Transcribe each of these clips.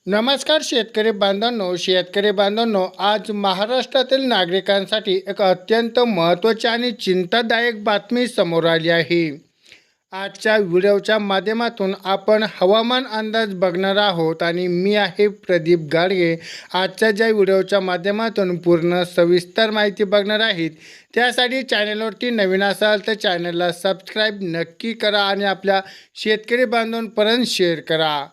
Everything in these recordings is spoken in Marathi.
नमस्कार शेतकरी बांधवांनो, आज महाराष्ट्रातील नागरिकांसाठी एक अत्यंत महत्त्वाची आणि चिंतादायक बातमी समोर आली आहे। आजच्या व्हिडिओच्या माध्यमातून आपण हवामान अंदाज बघणार आहोत आणि मी आहे प्रदीप गाडगे। आजच्या ज्या व्हिडिओच्या माध्यमातून पूर्ण सविस्तर माहिती बघणार आहेत, त्यासाठी चॅनलवरती नवीन असाल तर चॅनलला सबस्क्राईब नक्की करा आणि आपल्या शेतकरी बांधवांपर्यंत शेअर करा।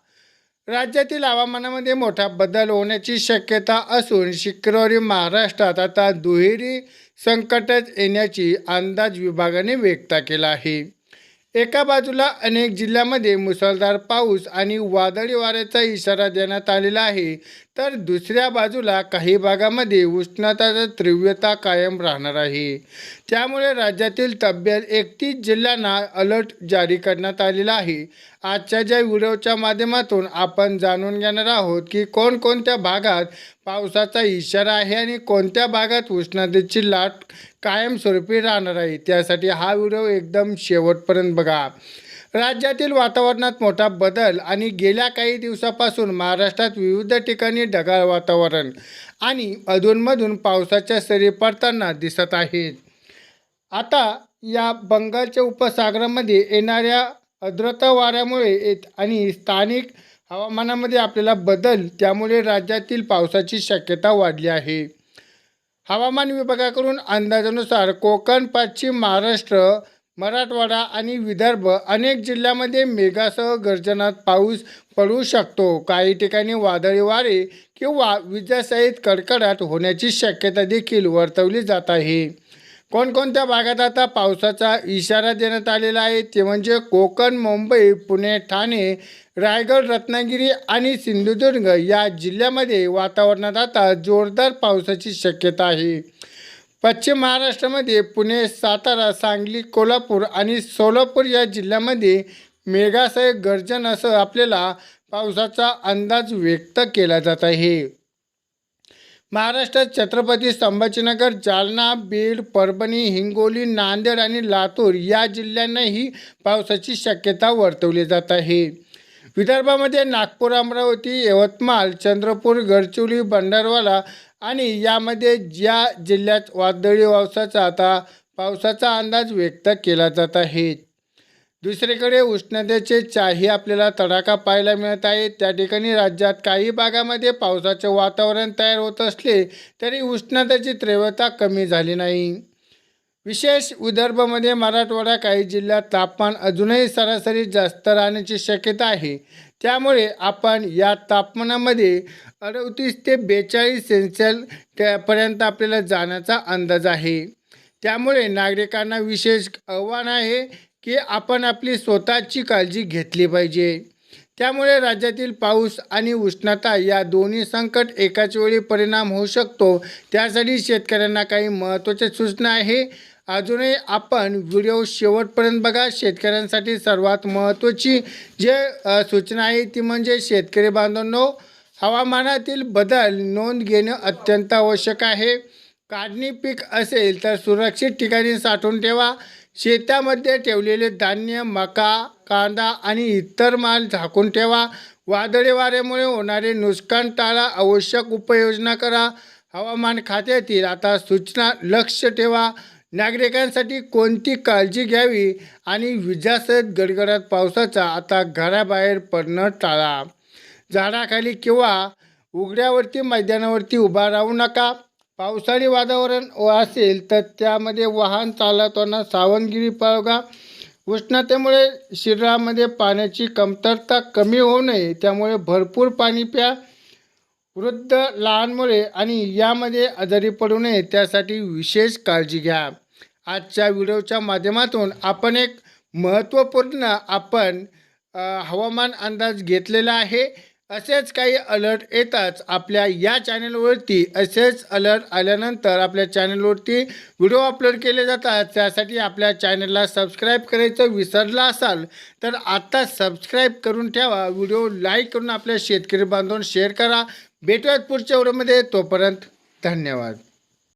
राज्यातील हवामानामध्ये मोठा बदल होण्याची शक्यता असून शुक्रवारी महाराष्ट्रात आता दुहेरी संकटच येण्याची अंदाज विभागाने व्यक्त केला आहे। एका बाजूला अनेक जिल्ह्यांमध्ये मुसळधार पाऊस आणि वादळी वाऱ्याचा इशारा देण्यात आलेला आहे, तर दुसऱ्या बाजूला काही भागामध्ये उष्णतेची तीव्रता कायम राहणार आहे। त्यामुळे राज्यातील तब्बल 31 जिल्ह्यांना अलर्ट जारी करण्यात आलेला आहे। आजच्या ज्या व्हिडिओच्या माध्यमातून आपण जाणून घेणार आहोत की कोणकोणत्या भागात पावसाचा इशारा आहे आणि कोणत्या भागात उष्णतेची लाट कायमस्वरूपी राहणार आहे। त्यासाठी हा व्हिडिओ एकदम शेवटपर्यंत बघा। राज्यातील वातावरणात मोठा बदल आणि गेल्या काही दिवसापासून महाराष्ट्रात विविध ठिकाणी ढगाळ वातावरण आणि अधूनमधून पावसाच्या सरी पडताना दिसत आहेत। आता या बंगालच्या उपसागरामध्ये येणाऱ्या आर्द्रता वाऱ्यामुळे आणि स्थानिक हवामानामध्ये आपल्याला बदल, त्यामुळे राज्यातील पावसाची शक्यता वाढली आहे। हवामान विभागाकडून अंदाजानुसार कोकण, पश्चिम महाराष्ट्र, मराठवाडा आणि विदर्भ अनेक जिल्ह्यांमध्ये मेघासह गर्जनात पाऊस पडू शकतो। काही ठिकाणी वादळी वारे किंवा विजासहित कडकडाट होण्याची शक्यता देखील वर्तवली जात आहे। कोणकोणत्या भागात आता पावसाचा इशारा देण्यात आलेला आहे ते म्हणजे कोकण, मुंबई, पुणे, ठाणे, रायगड, रत्नागिरी आणि सिंधुदुर्ग या जिल्ह्यामध्ये वातावरणात आता जोरदार पावसाची शक्यता आहे। पश्चिम महाराष्ट्रामध्ये पुणे, सातारा, सांगली, कोल्हापूर आणि सोलापूर या जिल्ह्यामध्ये मेघासह गर्जनासह आपल्याला पावसाचा अंदाज व्यक्त केला जात आहे। महाराष्ट्रात छत्रपती संभाजीनगर, जालना, बीड, परभणी, हिंगोली, नांदेड आणि लातूर या जिल्ह्यांनाही पावसाची शक्यता वर्तवली जात आहे। विदर्भामध्ये नागपूर, अमरावती, यवतमाळ, चंद्रपूर, गडचिरोली, भंडारदरा आणि यामध्ये ज्या जिल्ह्यात वादळी पावसाचा अंदाज व्यक्त केला जात आहे। दुसरीकडे उष्णतेचे चाही आपल्याला तडाखा पाहायला मिळत आहे। त्या ठिकाणी राज्यात काही भागामध्ये पावसाचे वातावरण तयार होत असले तरी उष्णतेची तीव्रता कमी झाली नाही। विशेष विदर्भामध्ये मराठवाडा काही जिल्ह्यात तापमान अजूनही सरासरी जास्त राहण्याची शक्यता आहे। त्यामुळे आपण या तापमानामध्ये 38 ते 42 सेल्सिअस पर्यंत आपल्याला जाण्याचा अंदाज आहे। त्यामुळे नागरिकांना विशेष आव्हान आहे की आपण आपली स्वतःची काळजी घेतली पाहिजे। त्यामुळे राज्यातील पाऊस आणि उष्णता या दोन्ही संकट एकाच वेळी परिणाम होऊ शकतो। त्यासाठी शेतकऱ्यांना काही महत्त्वाच्या सूचना आहे। अजूनही आपण व्हिडिओ शेवटपर्यंत बघा। शेतकऱ्यांसाठी सर्वात महत्त्वाची सूचना आहे ती म्हणजे शेतकरी बांधवांनो, हवामानातील बदल नोंद घेणे अत्यंत आवश्यक आहे। काढणी पीक असेल तर सुरक्षित ठिकाणी साठवून ठेवा। शेतामध्ये ठेवलेले धान्य, मका, कांदा आणि इतर माल झाकून ठेवा। वादळी वाऱ्यामुळे होणारे नुकसान टाळा, आवश्यक उपाययोजना करा। हवामान खात्यातील आता सूचना लक्ष ठेवा। नागरिकांसाठी कोणती काळजी घ्यावी आणि विजासह गडगडाट पावसाचा आता घराबाहेर पडणं टाळा। झाडाखाली किंवा उघड्यावरती मैदानावरती उभा राहू नका। पावसाळी वातावरण असेल तर त्यामध्ये वाहन चालवताना सावधगिरी बाळगा। उष्णतेमुळे शरीरामध्ये पाण्याची कमतरता कमी होऊ नये, त्यामुळे भरपूर पाणी प्या। वृद्ध, लहान मुले आणि यामध्ये आजारी पडू नये त्यासाठी विशेष काळजी घ्या। आजच्या व्हिडिओच्या माध्यमातून आपण एक महत्त्वपूर्ण हवामान अंदाज घेतलेला आहे। असेच काही अलर्ट येताच आपल्या या चॅनलवरती असेच अलर्ट आल्यानंतर आपल्या चॅनलवरती व्हिडिओ अपलोड केले जातात। त्यासाठी आपल्या चॅनलला सबस्क्राईब करायचं विसरला असाल तर आता सबस्क्राईब करून ठेवा। व्हिडिओ लाईक करून आपल्या शेतकरी बांधवांना शेअर करा। भेटूयात पुढच्या व्हिडिओमध्ये, तोपर्यंत धन्यवाद।